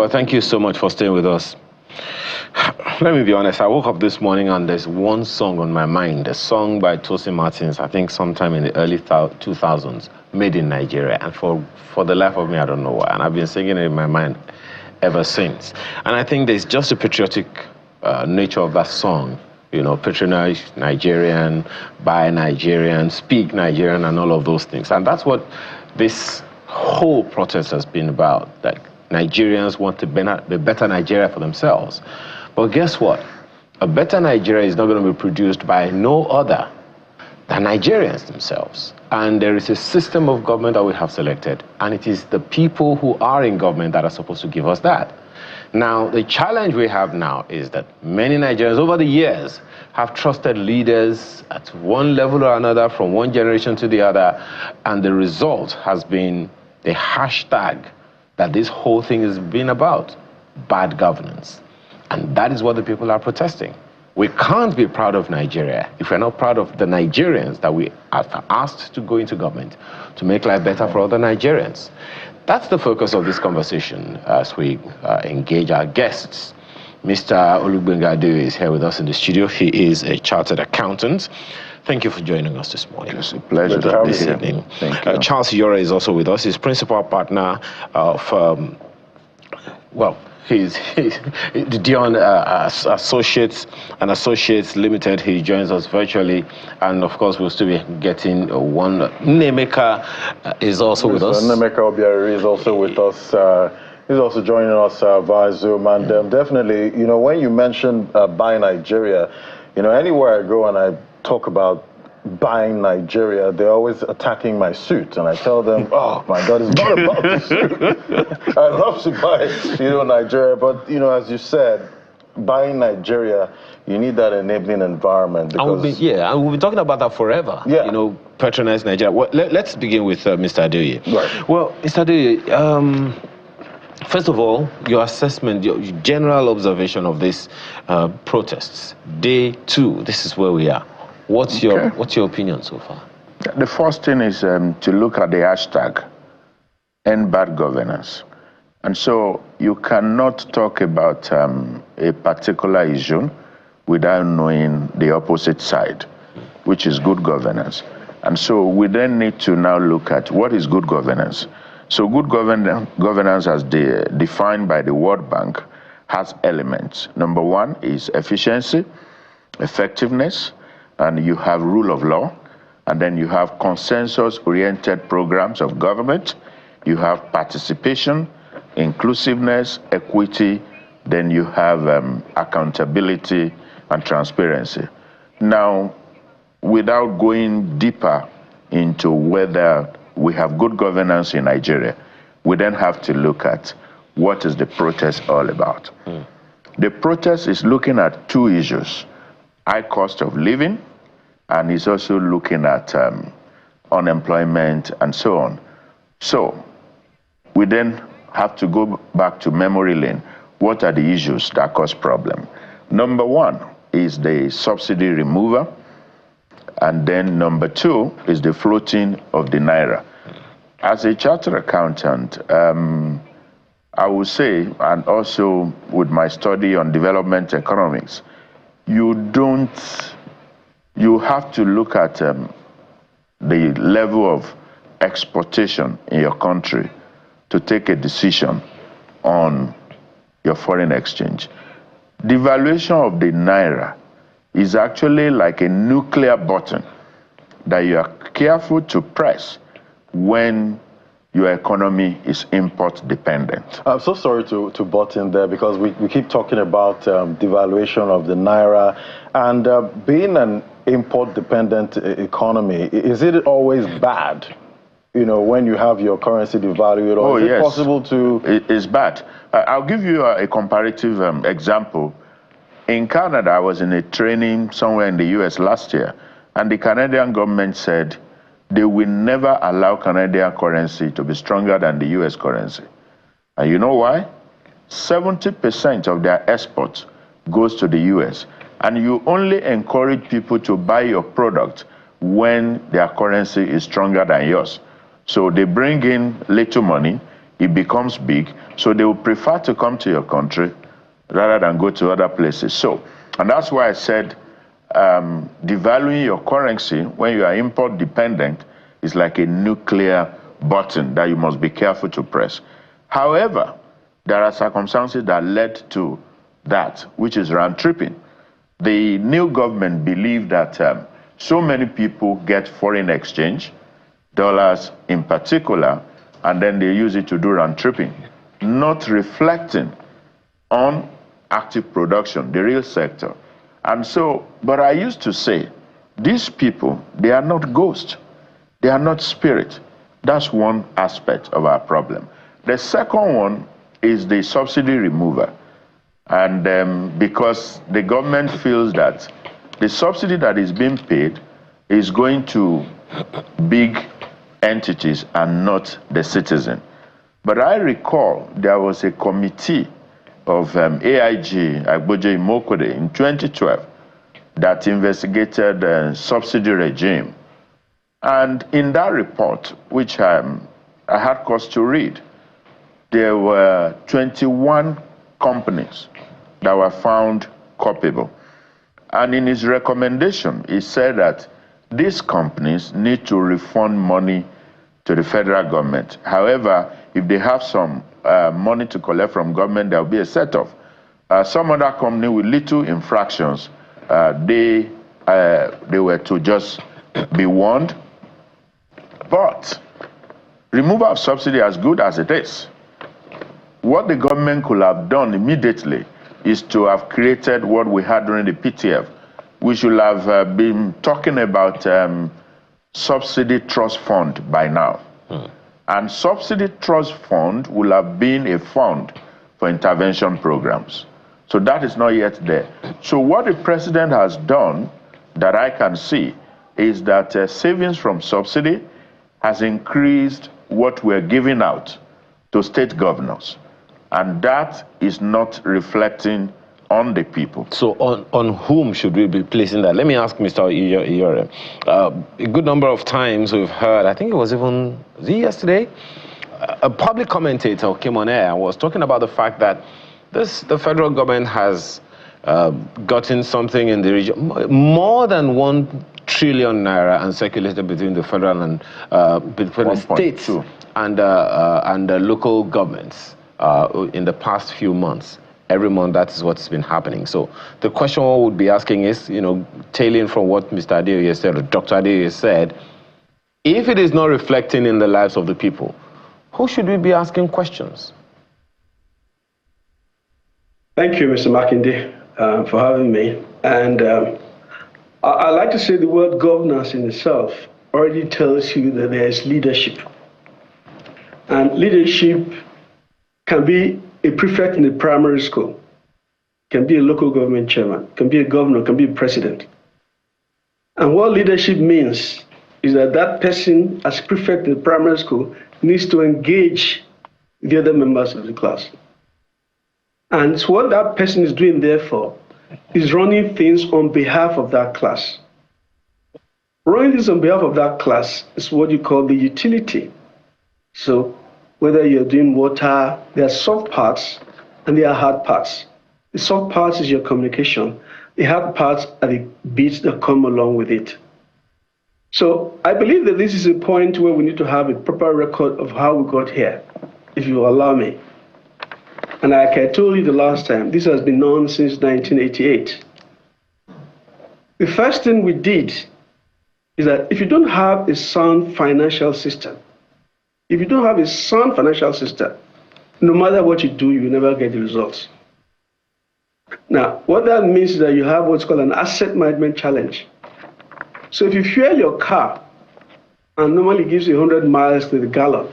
Well, thank you so much for staying with us. Let me be honest, I woke up this morning and there's one song on my mind, a song by Tosin Martins, I think sometime in the early 2000s, Made in Nigeria. And for the life of me, I don't know why. And I've been singing it in my mind ever since. And I think there's just a patriotic nature of that song. You know, patronize Nigerian, buy Nigerian, speak Nigerian, and all of those things. And that's what this whole protest has been about. Like, Nigerians want to be better Nigeria for themselves. But guess what? A better Nigeria is not going to be produced by no other than Nigerians themselves. And there is a system of government that we have selected, and it is the people who are in government that are supposed to give us that. Now, the challenge we have now is that many Nigerians over the years have trusted leaders at one level or another from one generation to the other, and the result has been the hashtag that this whole thing has been about, bad governance. And that is what the people are protesting. We can't be proud of Nigeria if we're not proud of the Nigerians that we are asked to go into government to make life better for other Nigerians. That's the focus of this conversation as we engage our guests. Mr. Olugbenga Adeoye is here with us in the studio. He is a chartered accountant. Thank you for joining us this morning. It's a pleasure to have you. Evening. Thank you. Charles Yora is also with us. He's principal partner of, he's the Dion Associates and Associates Limited. He joins us virtually, and of course we'll still be getting one. Nemeka is also with us. Nemeka Obiari is also with us. He's also joining us via Zoom, and definitely, you know, when you mention Buy Nigeria, you know, anywhere I go and I talk about buying Nigeria, they're always attacking my suit, and I tell them, oh my God, it's not about the suit. I love to buy, you know, Nigeria, but you know, as you said, buying Nigeria, you need that enabling environment. Because, and we'll be talking about that forever. Yeah. You know, patronize Nigeria. Well, let's begin with Mr. Adeoye. Right. Well, Mr. Adeoye, first of all, your assessment, your general observation of this protests, day 2. This is where we are. What's your opinion so far? The first thing is to look at the hashtag, end bad governance. And so you cannot talk about a particular issue without knowing the opposite side, which is good governance. And so we then need to now look at what is good governance. So good governance, as defined by the World Bank, has elements. Number 1 is efficiency, effectiveness, and you have rule of law, and then you have consensus-oriented programs of government, you have participation, inclusiveness, equity, then you have accountability and transparency. Now, without going deeper into whether we have good governance in Nigeria, we then have to look at what is the protest all about. The protest is looking at 2 issues. High cost of living, and it's also looking at unemployment and so on. So we then have to go back to memory lane. What are the issues that cause problem? Number 1 is the subsidy removal, and then number 2 is the floating of the naira. As a chartered accountant, I would say, and also with my study on development economics, you have to look at the level of exportation in your country to take a decision on your foreign exchange. Devaluation of the naira is actually like a nuclear button that you are careful to press when your economy is import dependent. I'm so sorry to butt in there, because we keep talking about devaluation of the naira, and being an import dependent economy, is it always bad, you know, when you have your currency devalued, or is it possible to... It's bad. I'll give you a comparative example. In Canada, I was in a training somewhere in the US last year, and the Canadian government said they will never allow Canadian currency to be stronger than the US currency. And you know why? 70% of their exports goes to the US, and you only encourage people to buy your product when their currency is stronger than yours. So they bring in little money, it becomes big, so they will prefer to come to your country rather than go to other places. So, and that's why I said devaluing your currency when you are import dependent is like a nuclear button that you must be careful to press. However, there are circumstances that led to that, which is round tripping. The new government believed that so many people get foreign exchange, dollars in particular, and then they use it to do round tripping, not reflecting on active production, the real sector. And so, but I used to say, these people, they are not ghosts. They are not spirit. That's one aspect of our problem. The second one is the subsidy remover. And because the government feels that the subsidy that is being paid is going to big entities and not the citizen. But I recall there was a committee of AIG, Agboje Imokode, in 2012 that investigated the subsidy regime. And in that report, which I had cause to read, there were 21 companies that were found culpable. And in his recommendation, he said that these companies need to refund money to the federal government. However, if they have some money to collect from government, there will be a set-off. Some other company with little infractions, they were to just be warned. But removal of subsidy, as good as it is, what the government could have done immediately is to have created what we had during the PTF. We should have been talking about subsidy trust fund by now. And subsidy trust fund will have been a fund for intervention programs. So that is not yet there. So what the president has done that I can see is that savings from subsidy has increased what we're giving out to state governors. And that is not reflecting on the people. So on whom should we be placing that? Let me ask Mr. Iyore. A good number of times we've heard, I think it was yesterday, a public commentator came on air and was talking about the fact that the federal government has gotten something in the region, more than 1 trillion naira and circulated between the federal and between the states and the local governments in the past few months. Every month, that is what's been happening. So the question I would be asking is, tailing from what Mr. Adeoye said, or Dr. Adeoye said, if it is not reflecting in the lives of the people, who should we be asking questions? Thank you, Mr. Makinde, for having me. And I like to say the word governance in itself already tells you that there is leadership. And leadership can be a prefect in a primary school, can be a local government chairman, can be a governor, can be a president. And what leadership means is that that person, as prefect in the primary school, needs to engage the other members of the class. And so what that person is doing, therefore, is running things on behalf of that class. Running things on behalf of that class is what you call the utility. So whether you're doing water, there are soft parts and there are hard parts. The soft parts is your communication. The hard parts are the bits that come along with it. So I believe that this is a point where we need to have a proper record of how we got here, if you allow me. And like I told you the last time, this has been known since 1988. The first thing we did is that if you don't have a sound financial system, no matter what you do, you will never get the results. Now, what that means is that you have what's called an asset management challenge. So if you fuel your car and normally gives you 100 miles to the gallon,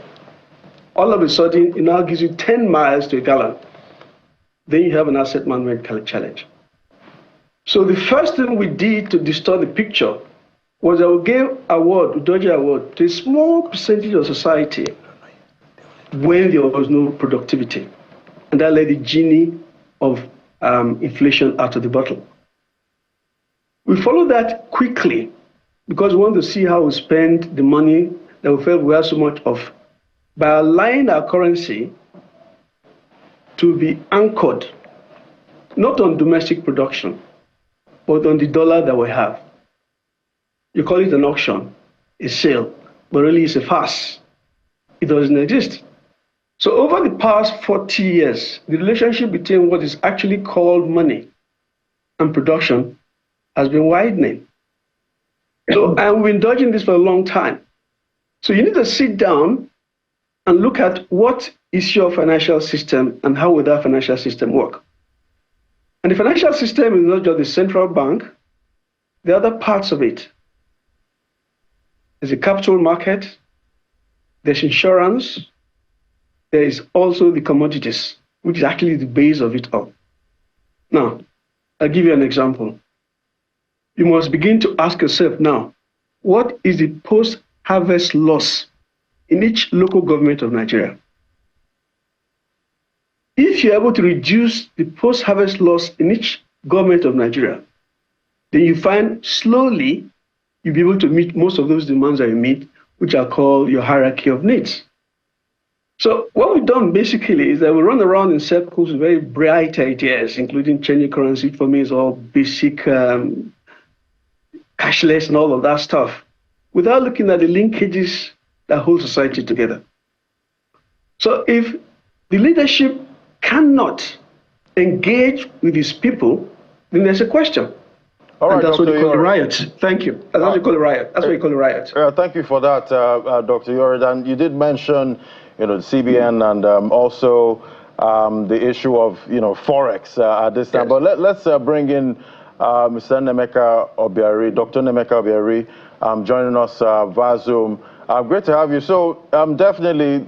all of a sudden it now gives you 10 miles to a gallon, then you have an asset management challenge. So the first thing we did to distort the picture was that we gave Dodge Award, to a small percentage of society when there was no productivity. And that led the genie of inflation out of the bottle. We followed that quickly because we want to see how we spend the money that we felt we have so much of by aligning our currency to be anchored not on domestic production, but on the dollar that we have. You call it an auction, a sale, but really it's a farce. It doesn't exist. So over the past 40 years, the relationship between what is actually called money and production has been widening. So, and we've been dodging this for a long time. So you need to sit down and look at what is your financial system and how will that financial system work. And the financial system is not just the central bank, the other parts of it. There's a capital market, there's insurance, there is also the commodities, which is actually the base of it all. Now, I'll give you an example. You must begin to ask yourself now, what is the post-harvest loss in each local government of Nigeria? If you're able to reduce the post-harvest loss in each government of Nigeria, then you find slowly you'll be able to meet most of those demands that you meet, which are called your hierarchy of needs. So what we've done basically is that we run around in circles with very bright ideas, including changing currency. For me, it's all basic cashless and all of that stuff, without looking at the linkages that hold society together. So if the leadership cannot engage with its people, then there's a question. All right, and that's Dr. what you call a Yori. riot. Thank you. That's what you call a riot. That's what you call a riot. Thank you for that, Dr. Yori. And you did mention, the CBN and also the issue of, forex at this time. Yes. But let's bring in Mr. Nemeka Obiari, Dr. Nemeka Obiari, joining us via Zoom. Great to have you. So definitely,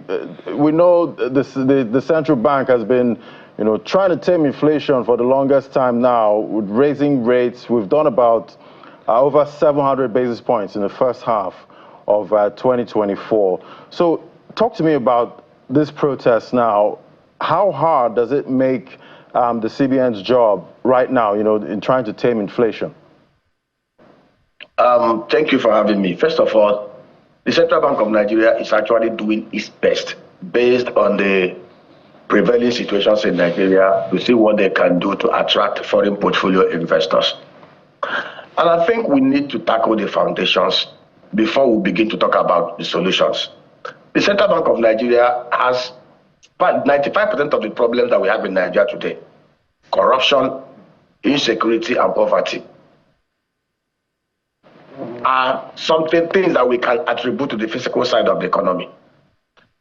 we know the central bank has been, trying to tame inflation for the longest time now, with raising rates. We've done about over 700 basis points in the first half of 2024. So talk to me about this protest now. How hard does it make the CBN's job right now, in trying to tame inflation? Thank you for having me. First of all, the Central Bank of Nigeria is actually doing its best based on the prevailing situations in Nigeria to see what they can do to attract foreign portfolio investors. And I think we need to tackle the foundations before we begin to talk about the solutions. The Central Bank of Nigeria has 95% of the problems that we have in Nigeria today: corruption, insecurity, and poverty, are things that we can attribute to the physical side of the economy.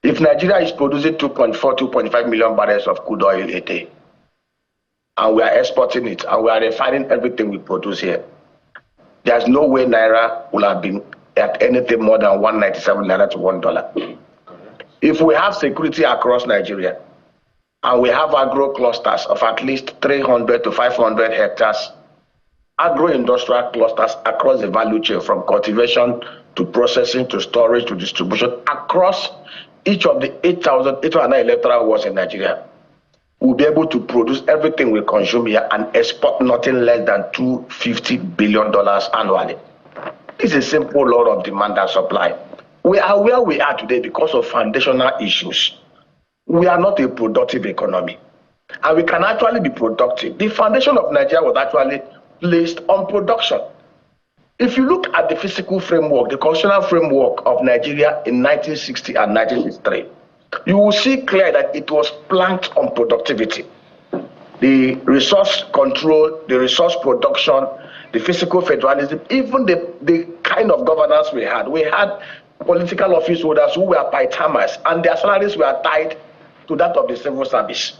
If Nigeria is producing 2.5 million barrels of crude oil a day, and we are exporting it, and we are refining everything we produce here, there's no way Naira will have been at anything more than 197 Naira to $1. If we have security across Nigeria, and we have agro clusters of at least 300 to 500 hectares, agro-industrial clusters across the value chain, from cultivation to processing to storage to distribution, across each of the 8,809 electoral wards in Nigeria, we'll be able to produce everything we consume here and export nothing less than $250 billion annually. It's a simple law of demand and supply. We are where we are today because of foundational issues. We are not a productive economy, and we can actually be productive. The foundation of Nigeria was actually placed on production. If you look at the physical framework, the constitutional framework of Nigeria in 1960 and 1963, you will see clearly that it was planked on productivity. The resource control, the resource production, the physical federalism, even the kind of governance we had. We had political office holders who were part-timers, and their salaries were tied to that of the civil service.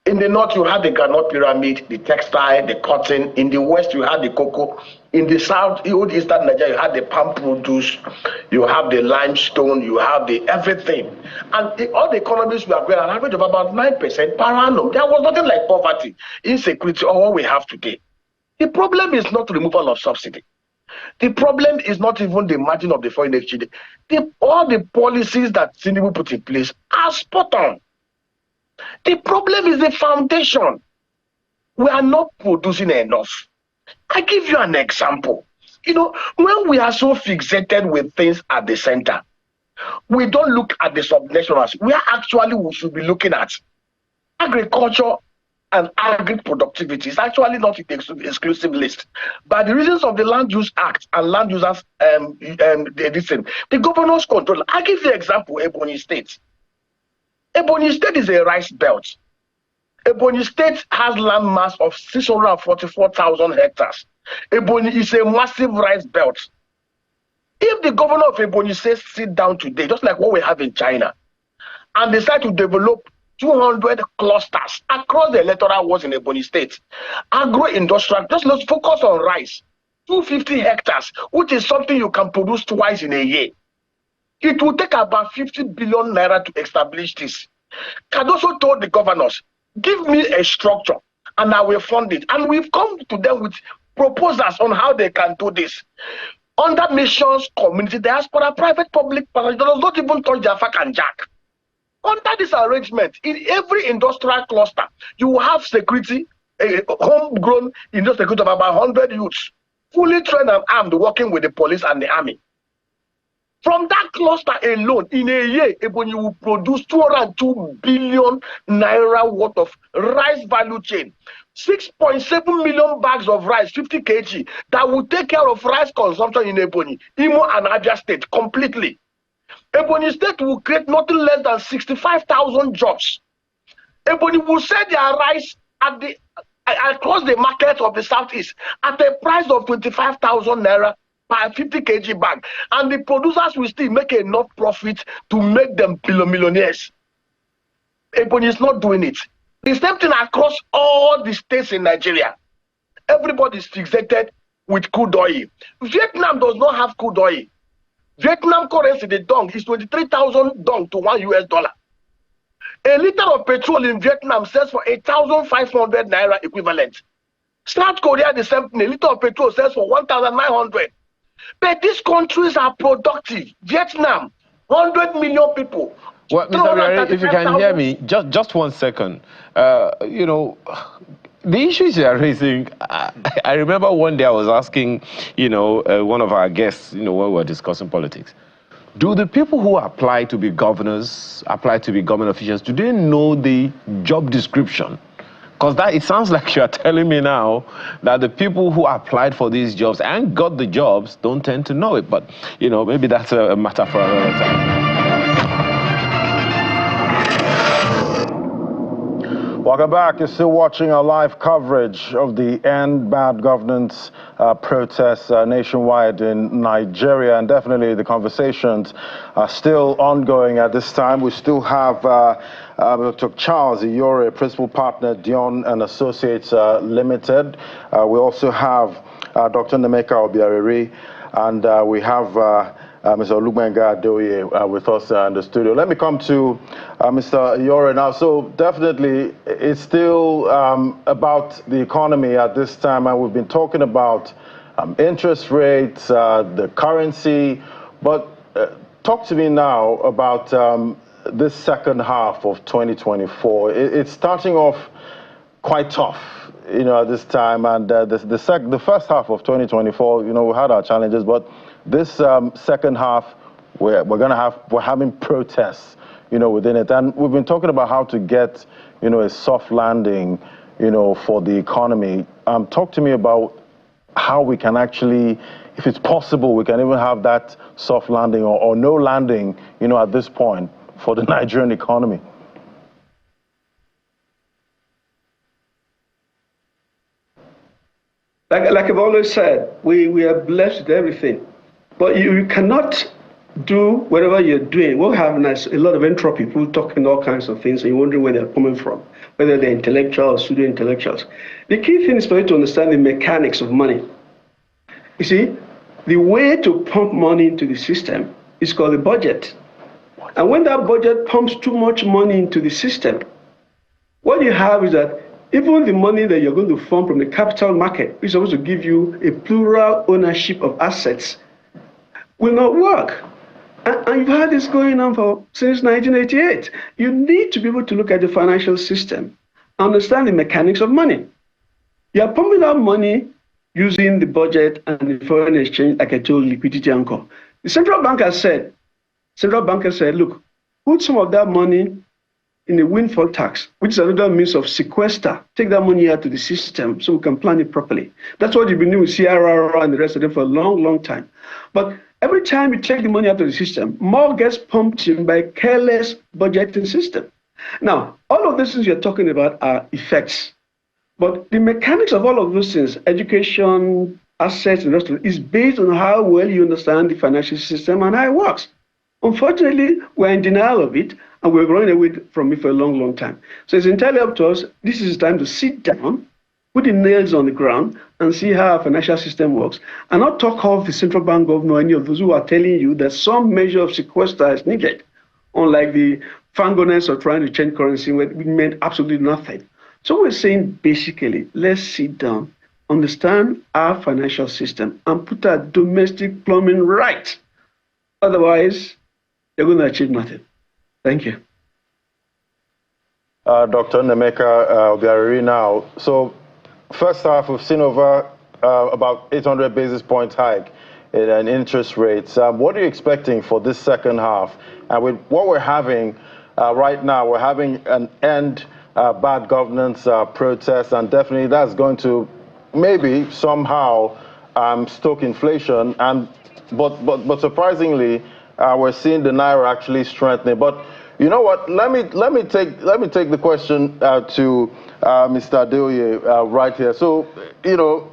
In the north, you had the granite pyramid, the textile, the cotton. In the west, you had the cocoa. In the south, old eastern Nigeria, you had the palm produce, you have the limestone, you have the everything. And all the economies were growing at an average of about 9% per annum. There was nothing like poverty, insecurity, or what we have today. The problem is not removal of subsidy. The problem is not even the margin of the foreign exchange. All the policies that Tinubu put in place are spot on. The problem is the foundation. We are not producing enough. I give you an example. When we are so fixated with things at the center, We don't look at the subnationals. Where actually we should be looking at agriculture and agri-productivity is actually not in the exclusive list. By the reasons of the Land Use Act and land users, the governors control. I'll give you an example, Ebonyi State. Ebonyi State is a rice belt. Ebonyi State has land mass of 644,000 hectares. Ebonyi is a massive rice belt. If the governor of Ebonyi State sit down today, just like what we have in China, and decide to develop 200 clusters across the electoral wards in Ebonyi State, agro-industrial, just let's focus on rice, 250 hectares, which is something you can produce twice in a year. It will take about 50 billion naira to establish this. Cardoso told the governors, give me a structure and I will fund it. And we've come to them with proposals on how they can do this. Under missions, community, diaspora, private, public, does not even touch their fac and jack. Under this arrangement, in every industrial cluster, you will have security, a homegrown industrial security of about 100 youths, fully trained and armed, working with the police and the army. From that cluster alone, in a year, Ebonyi will produce 202 billion naira worth of rice value chain. 6.7 million bags of rice, 50 kg, that will take care of rice consumption in Ebonyi, Imo and Abia State completely. Ebonyi State will create nothing less than 65,000 jobs. Ebonyi will sell their rice at across the market of the Southeast at a price of 25,000 naira per 50 kg bag. And the producers will still make enough profit to make them millionaires. Ebonyi is not doing it. The same thing across all the states in Nigeria. Everybody is fixated with crude oil. Vietnam does not have crude oil. Vietnam currency, the dong, is 23,000 dong to $1. A liter of petrol in Vietnam sells for 8,500 naira equivalent. South Korea, the same thing. A liter of petrol sells for 1,900. But these countries are productive. Vietnam, 100 million people. Well, Mr. Biari, if you can hear me, just 1 second. You know, the issues you are raising, I remember one day I was asking, one of our guests, when we were discussing politics, do the people who apply to be governors, apply to be government officials, do they know the job description? Because it sounds like you are telling me now that the people who applied for these jobs and got the jobs don't tend to know it. But, maybe that's a matter for another time. Welcome back. You're still watching our live coverage of the End Bad Governance protests nationwide in Nigeria. And definitely the conversations are still ongoing at this time. We still have Dr. Charles Iyore, Principal Partner, Dion and Associates Limited. We also have Dr. Nemeka Obiariri, and we have Mr. Olugbenga Adeoye with us in the studio. Let me come to Mr. Iyore now. So definitely it's still about the economy at this time, and we've been talking about interest rates, the currency, but talk to me now about this second half of 2024. It's starting off quite tough, at this time, and the first half of 2024, we had our challenges, but this second half, we're having protests, within it, and we've been talking about how to get, a soft landing, for the economy. Talk to me about how we can actually, if it's possible, we can even have that soft landing or no landing, at this point for the Nigerian economy. Like I've always said, we are blessed with everything. But you cannot do whatever you're doing. We'll have a lot of entropy, people talking all kinds of things, and you're wondering where they're coming from, whether they're intellectual or pseudo-intellectuals. The key thing is for you to understand the mechanics of money. You see, the way to pump money into the system is called the budget. And when that budget pumps too much money into the system, what you have is that even the money that you're going to fund from the capital market, which is supposed to give you a plural ownership of assets, will not work. And you've had this going on since 1988. You need to be able to look at the financial system, understand the mechanics of money. You are pumping out money using the budget and the foreign exchange, like I told, liquidity anchor. The central bank has said central bankers said, look, put some of that money in a windfall tax, which is another means of sequester. Take that money out to the system so we can plan it properly. That's what you've been doing with CRR and the rest of them for a long, long time. But every time you take the money out of the system, more gets pumped in by a careless budgeting system. Now, all of these things you're talking about are effects. But the mechanics of all of those things, education, assets, and the rest of it, is based on how well you understand the financial system and how it works. Unfortunately, we're in denial of it, and we're running away from it for a long, long time. So it's entirely up to us. This is time to sit down, put the nails on the ground, and see how our financial system works, and not talk of the central bank governor or any of those who are telling you that some measure of sequester is needed, unlike the fangoness of trying to change currency, which meant absolutely nothing. So we're saying, basically, let's sit down, understand our financial system, and put our domestic plumbing right. Otherwise, they're going to achieve nothing. Thank you. Dr. Nemeka Obiariri now. So first half, we've seen over about 800 basis point hike in interest rates. What are you expecting for this second half? And with what we're having right now, we're having an end bad governance protest, and definitely that's going to maybe somehow stoke inflation. But surprisingly, we're seeing the naira actually strengthening. But you know what? Let me take the question to Mr. Adeoye right here. So, you know,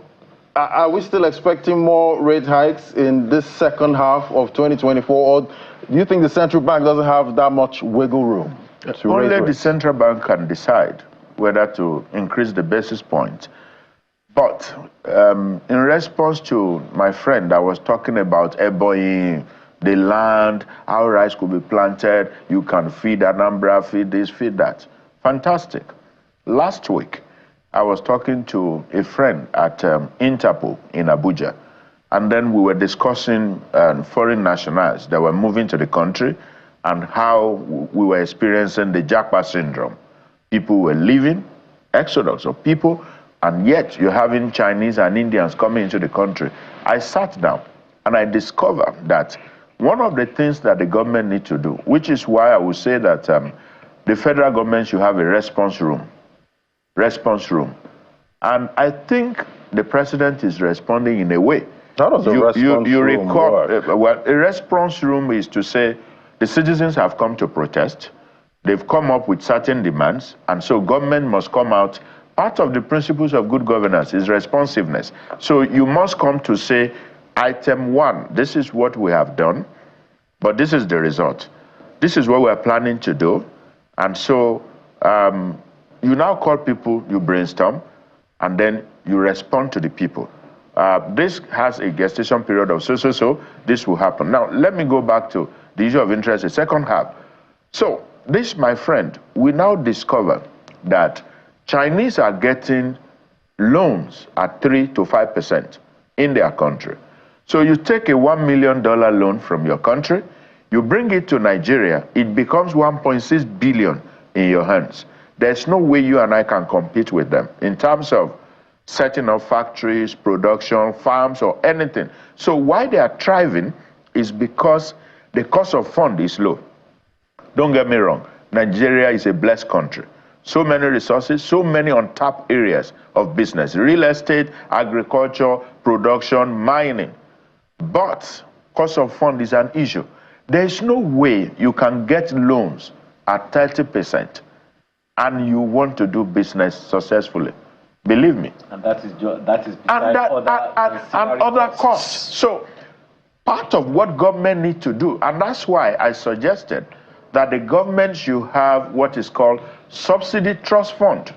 are we still expecting more rate hikes in this second half of 2024, or do you think the central bank doesn't have that much wiggle room? Only the central bank can decide whether to increase the basis point. But in response to my friend that was talking about Ebonyi, the land, how rice could be planted, you can feed Anambra, feed this, feed that. Fantastic. Last week, I was talking to a friend at Interpol in Abuja, and then we were discussing foreign nationals that were moving to the country and how we were experiencing the Japa syndrome. People were leaving, exodus of people, and yet you're having Chinese and Indians coming into the country. I sat down and I discovered that one of the things that the government needs to do, which is why I would say that the federal government should have a response room. And I think the president is responding in a way. How does a response room work? Well, a response room is to say the citizens have come to protest. They've come up with certain demands, and so government must come out. Part of the principles of good governance is responsiveness. So you must come to say, item 1, this is what we have done, but this is the result. This is what we're planning to do. And so you now call people, you brainstorm, and then you respond to the people. This has a gestation period of so, this will happen. Now, let me go back to the issue of interest, the second half. So, this, my friend, we now discover that Chinese are getting loans at 3 to 5% in their country. So you take a $1 million loan from your country, you bring it to Nigeria, it becomes 1.6 billion in your hands. There's no way you and I can compete with them in terms of setting up factories, production, farms, or anything. So why they are thriving is because the cost of fund is low. Don't get me wrong, Nigeria is a blessed country. So many resources, so many untapped areas of business, real estate, agriculture, production, mining. But cost of fund is an issue. There is no way you can get loans at 30% and you want to do business successfully. Believe me. And that is other costs. So part of what government needs to do, and that's why I suggested that the government should have what is called subsidy trust fund.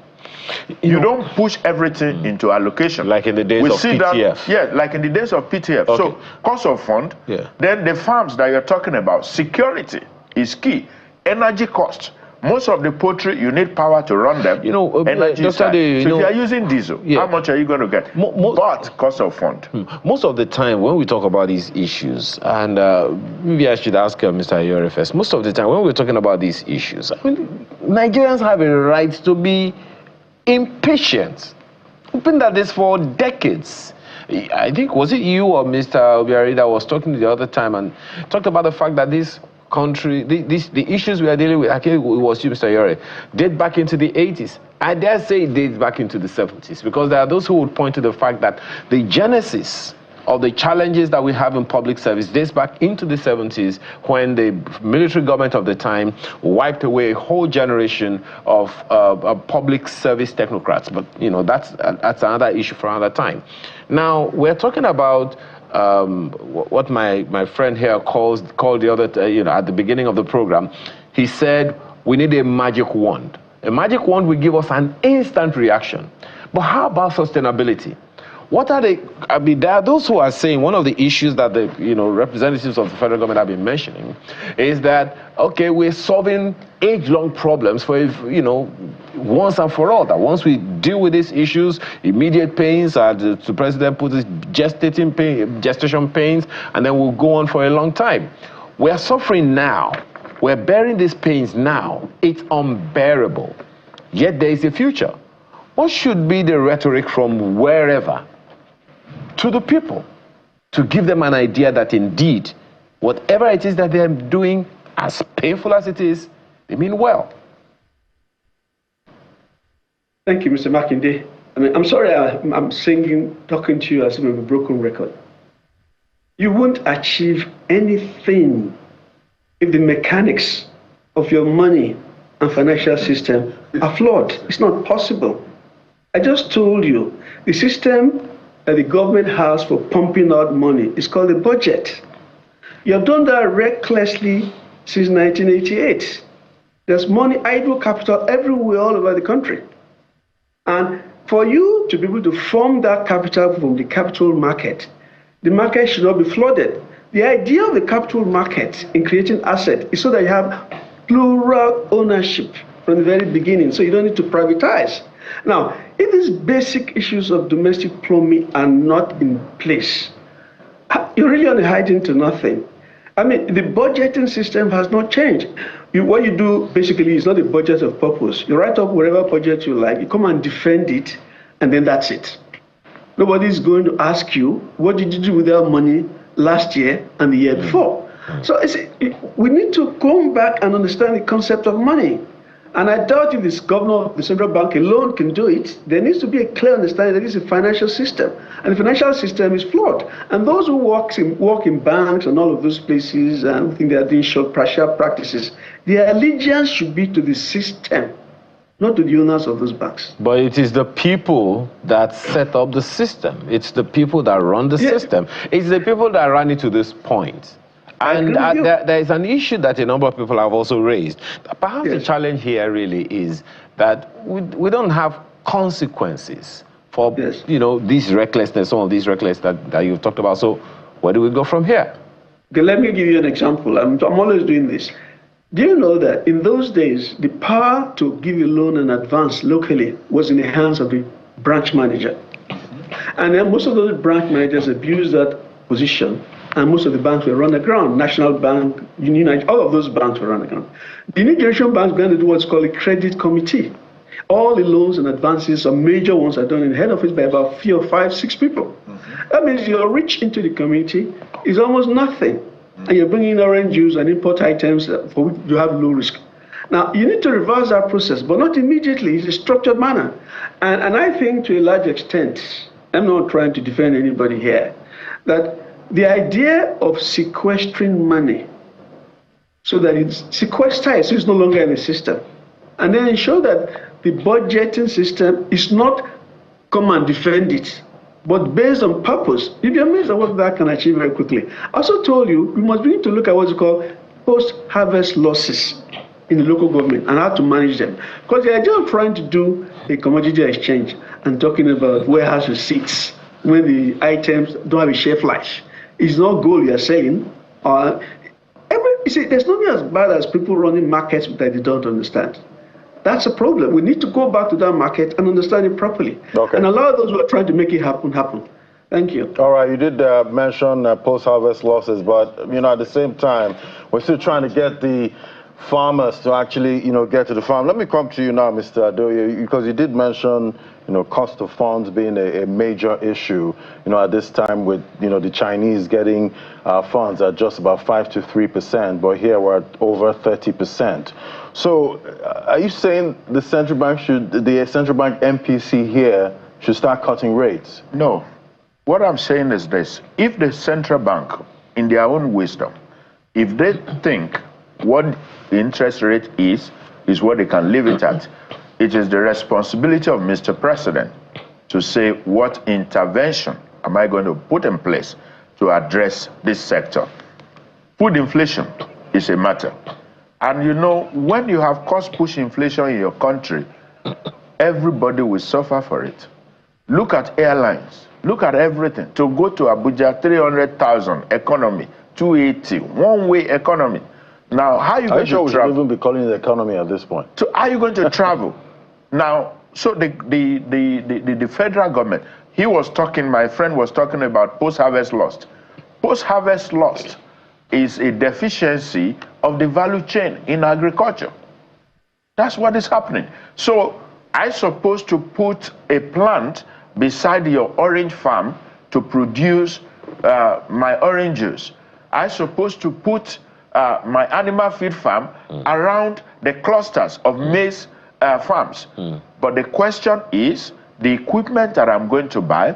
You don't push everything into allocation. Like in the days of PTF. Yeah, like in the days of PTF. Okay. So cost of fund, then the farms that you're talking about, security is key. Energy cost. Most of the poultry, you need power to run them. You know, energy Dr. side. Ade, so if you are using diesel, how much are you going to get? But cost of fund. Most of the time when we talk about these issues, and maybe I should ask Mr. Ayore first, most of the time when we're talking about these issues, I mean, Nigerians have a right to be impatient. We've been at this for decades. I think, was it you or Mr. Obiari that was talking the other time and talked about the fact that this country, the issues we are dealing with, I think it was you, Mr. Yore, date back into the 80s. I dare say it dates back into the 70s, because there are those who would point to the fact that the genesis of the challenges that we have in public service dates back into the 70s, when the military government of the time wiped away a whole generation of public service technocrats. But, you know, that's another issue for another time. Now, we're talking about what my friend here called the other, you know, at the beginning of the program. He said, we need a magic wand. A magic wand will give us an instant reaction. But how about sustainability? What are they? I mean, there are those who are saying one of the issues that the representatives of the federal government have been mentioning is that, okay, we're solving age-long problems for, once and for all. That once we deal with these issues, immediate pains, the president put this gestation pains, and then we'll go on for a long time. We are suffering now. We're bearing these pains now. It's unbearable. Yet there is a future. What should be the rhetoric from wherever to the people to give them an idea that indeed, whatever it is that they're doing, as painful as it is, they mean well? Thank you, Mr. Makinde. I mean, I'm sorry I'm talking to you as if I'm a broken record. You won't achieve anything if the mechanics of your money and financial system are flawed. It's not possible. I just told you, the system that the government has for pumping out money is called a budget. You have done that recklessly since 1988. There's money, idle capital everywhere all over the country. And for you to be able to form that capital from the capital market, the market should not be flooded. The idea of the capital market in creating assets is so that you have plural ownership from the very beginning, so you don't need to privatize. Now, if these basic issues of domestic plumbing are not in place, you're really only hiding to nothing. I mean, the budgeting system has not changed. What you do basically is not a budget of purpose. You write up whatever budget you like, you come and defend it, and then that's it. Nobody's going to ask you, what did you do with that money last year and the year before? So we need to come back and understand the concept of money. And I doubt if this governor of the central bank alone can do it. There needs to be a clear understanding that this is a financial system. And the financial system is flawed. And those who work in banks and all of those places and think they are doing short practices, their allegiance should be to the system, not to the owners of those banks. But it is the people that set up the system. It's the people that run the system. It's the people that run it to this point. And there is an issue that a number of people have also raised. Perhaps the challenge here really is that we don't have consequences for this recklessness, some of these recklessness that you've talked about. So where do we go from here? Okay, let me give you an example. I'm always doing this. Do you know that in those days, the power to give you loan and advance locally was in the hands of the branch manager? And then most of those branch managers abused that position. And most of the banks were run aground. National Bank, Union, all of those banks were run aground. The new generation banks began to do what's called a credit committee. All the loans and advances, some major ones, are done in the head office by about 4, 5, 6 people. That means your reach into the community is almost nothing. And you're bringing in orange juice and import items for which you have low risk. Now, you need to reverse that process, but not immediately. It's a structured manner. And I think to a large extent, I'm not trying to defend anybody here, that the idea of sequestering money so that it's sequestered, so it's no longer in the system, and then ensure that the budgeting system is not come and defend it, but based on purpose. You'd be amazed at what that can achieve very quickly. I also told you, we must begin to look at what's called post-harvest losses in the local government and how to manage them. Because the idea of trying to do a commodity exchange and talking about warehouse receipts when the items don't have a shelf life is not gold you're selling. You see, there's nothing as bad as people running markets that they don't understand. That's a problem. We need to go back to that market and understand it properly. Okay. And allow those who are trying to make it happen. Thank you. All right, you did mention post-harvest losses, but at the same time, we're still trying to get the farmers to actually, get to the farm. Let me come to you now, Mr. Adoye, because you did mention, cost of funds being a major issue, at this time with, the Chinese getting funds at just about 5 to 3%, but here we're at over 30%. So are you saying the central bank MPC here should start cutting rates? No. What I'm saying is this. If the central bank, in their own wisdom, if they think what the interest rate is what they can leave it at, it is the responsibility of Mr. President to say what intervention am I going to put in place to address this sector. Food inflation is a matter. And when you have cost-push inflation in your country, everybody will suffer for it. Look at airlines. Look at everything. To go to Abuja, 300,000 economy, 280, one-way economy. Now, how are you going to travel? We should even be calling it economy at this point. So how are you going to travel? Now, so the federal government, my friend was talking about post-harvest loss. Post-harvest loss is a deficiency of the value chain in agriculture. That's what is happening. So I'm supposed to put a plant beside your orange farm to produce my orange juice. I'm supposed to put my animal feed farm around the clusters of maize farms. But the question is, the equipment that I'm going to buy,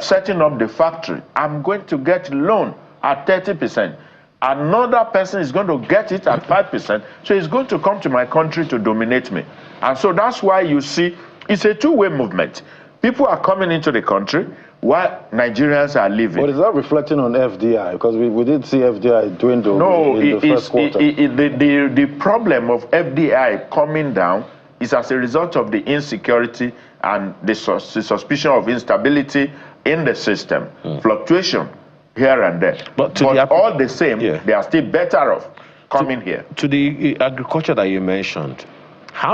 setting up the factory, I'm going to get loan at 30%. Another person is going to get it at 5%. So he's going to come to my country to dominate me. And so that's why you see it's a two-way movement. People are coming into the country while Nigerians are leaving. But is that reflecting on FDI? Because we did see FDI dwindle in the first quarter. The problem of FDI coming down is as a result of the insecurity and the suspicion of instability in the system, fluctuation here and there. But all the same, they are still better off coming here. To the agriculture that you mentioned,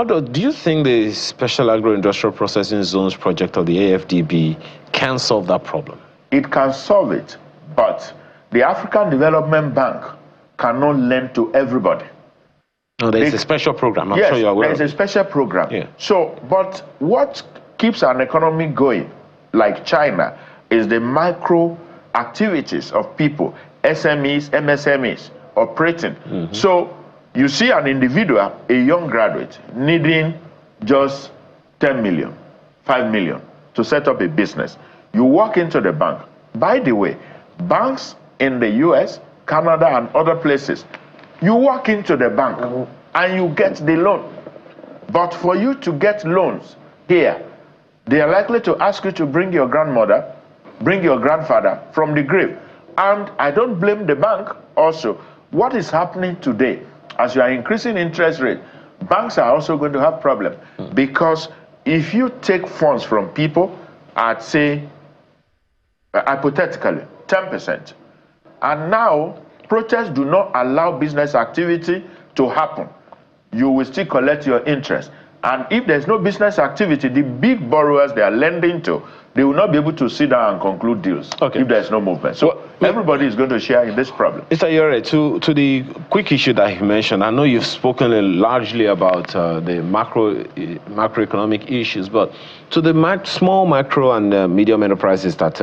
do you think the Special Agro-Industrial Processing Zones project of the AFDB can solve that problem? It can solve it, but the African Development Bank cannot lend to everybody. No, there's a special program. I'm sure you're aware. There's a special program. Yeah. So, but what keeps an economy going, like China, is the micro activities of people, SMEs, MSMEs, operating. So, you see an individual, a young graduate, needing just 10 million, 5 million to set up a business. You walk into the bank. By the way, banks in the US, Canada, and other places, you walk into the bank and you get the loan. But for you to get loans here, they are likely to ask you to bring your grandmother, bring your grandfather from the grave. And I don't blame the bank also. What is happening today, as you are increasing interest rate, banks are also going to have problems. Because if you take funds from people at, say, hypothetically, 10%, and now protests do not allow business activity to happen, you will still collect your interest. And if there's no business activity, the big borrowers they are lending to, they will not be able to sit down and conclude deals if there's no movement. So everybody is going to share in this problem. Mr. Yore, to the quick issue that you mentioned, I know you've spoken largely about the macroeconomic issues, but to the small, micro, and medium enterprises that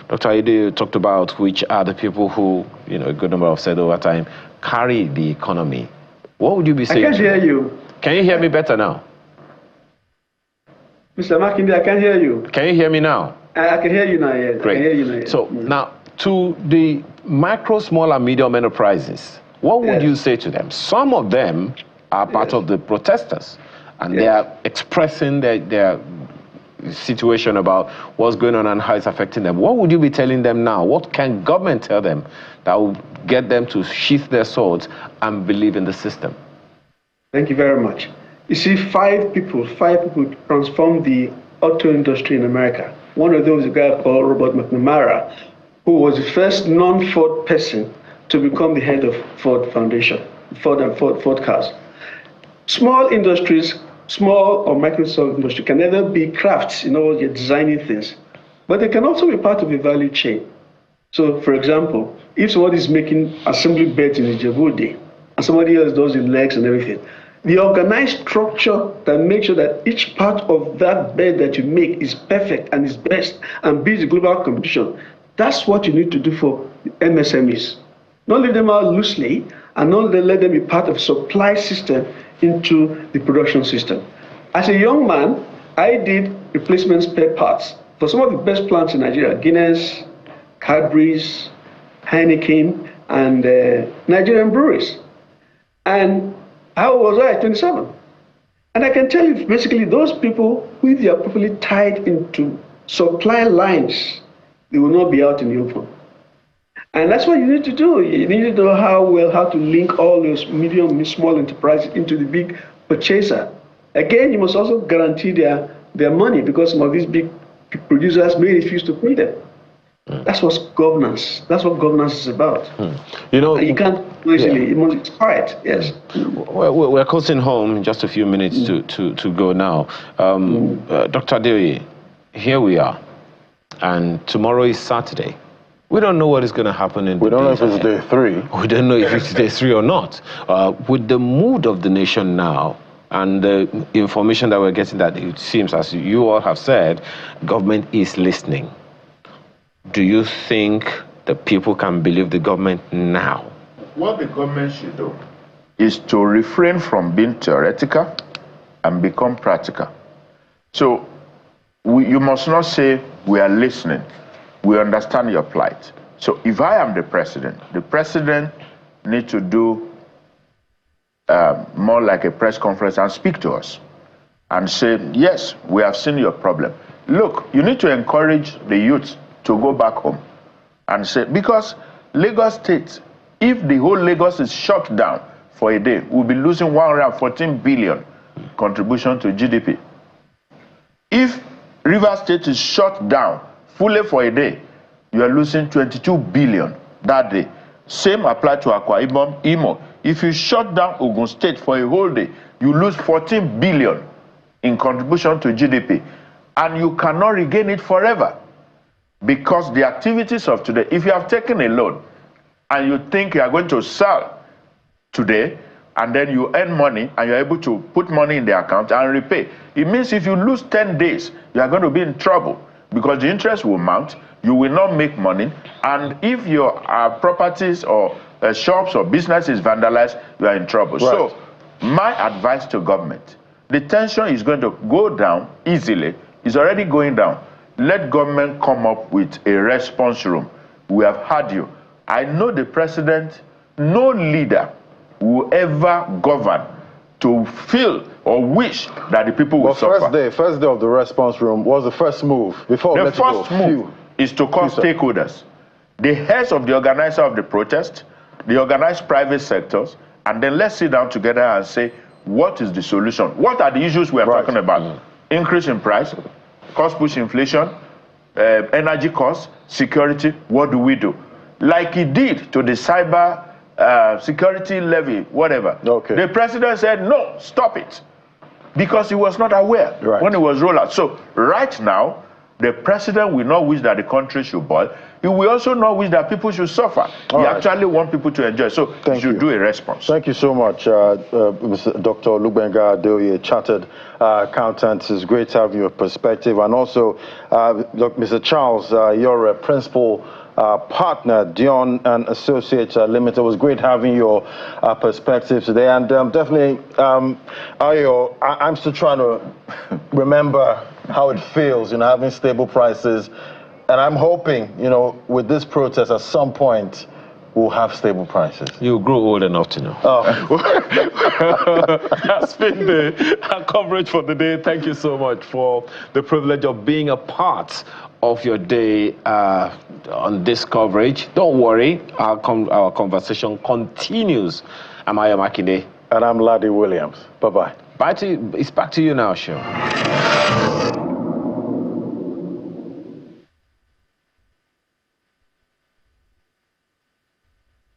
Dr. Aide talked about, which are the people who, a good number have said over time, carry the economy, what would you be saying? I can't hear you. Can you hear me better now? Mr. Makinde, I can't hear you. Can you hear me now? I can hear you now, yes. Great. I can hear you now, yes. So now, to the micro, small, and medium enterprises, what would you say to them? Some of them are part of the protesters, and they are expressing their situation about what's going on and how it's affecting them. What would you be telling them now? What can government tell them that will get them to sheath their swords and believe in the system? Thank you very much. You see, five people transformed the auto industry in America. One of those is a guy called Robert McNamara, who was the first non-Ford person to become the head of Ford Foundation, Ford Cars. Small industries, small or micro industry can either be crafts, you're designing things, but they can also be part of a value chain. So, for example, if someone is making assembly beds in Djibouti and somebody else does the legs and everything. The organized structure that makes sure that each part of that bed that you make is perfect and is best and beats the global competition. That's what you need to do for MSMEs. Don't leave them out loosely and not let them be part of supply system into the production system. As a young man, I did replacement spare parts for some of the best plants in Nigeria, Guinness, Cadbury's, Heineken, and Nigerian breweries. And how was I at 27? And I can tell you, basically, those people, who they are properly tied into supply lines, they will not be out in the open. And that's what you need to do. You need to know how to link all those medium and small enterprises into the big purchaser. Again, you must also guarantee their money, because some of these big producers may refuse to pay them. That's what governance is about. You know, and you can't easily, it's quiet, yes. We're closing home in just a few minutes to go now. Dr. Adeoye, here we are, and tomorrow is Saturday. We don't know what is going to happen in We don't know if it's day 3. We don't know if it's day 3 or not. With the mood of the nation now, and the information that we're getting, that it seems, as you all have said, government is listening. Do you think the people can believe the government now? What the government should do is to refrain from being theoretical and become practical. So you must not say, we are listening, we understand your plight. So if I am the president needs to do more like a press conference and speak to us and say, yes, we have seen your problem. Look, you need to encourage the youth to go back home and say, because Lagos State, if the whole Lagos is shut down for a day, we'll be losing 114 billion contribution to GDP. If Rivers State is shut down fully for a day, you are losing 22 billion that day. Same apply to Akwa Ibom, Imo. If you shut down Ogun State for a whole day, you lose 14 billion in contribution to GDP, and you cannot regain it forever. Because the activities of today, if you have taken a loan and you think you are going to sell today, and then you earn money and you're able to put money in the account and repay, it means if you lose 10 days, you are going to be in trouble, because the interest will mount, you will not make money, and if your properties or shops or business is vandalized, you are in trouble. Right. So my advice to government, the tension is going to go down easily, it's already going down. Let government come up with a response room. We have heard you. I know the president, no leader will ever govern to feel or wish that the people will suffer. First day of the response room was the first move. Before the first move is to call stakeholders, the heads of the organizer of the protest, the organized private sectors, and then let's sit down together and say, what is the solution? What are the issues we are talking about? Increase in price, cost push inflation, energy costs, security, what do we do? Like he did to the cyber security levy, whatever. Okay. The president said, no, stop it. Because he was not aware when it was rolled out. So right now, the president will not wish that the country should boil. He will also not wish that people should suffer. He actually wants people to enjoy. So he should do a response. Thank you so much, Mr. Dr. Olugbenga Adeoye, chartered accountant. It's great to have your perspective. And also, Mr. Charles, you're a principal partner, Dion and Associates Limited. It was great having your perspective today. And definitely, Ayo, I'm still trying to remember how it feels, having stable prices. And I'm hoping, with this protest, at some point, we'll have stable prices. You'll grow old enough to know. That's been our coverage for the day. Thank you so much for the privilege of being a part of your day on this coverage. Don't worry, our conversation continues. I'm Ayo Makinde. And I'm Ladi Williams. Bye-bye. It's back to you now, Sean.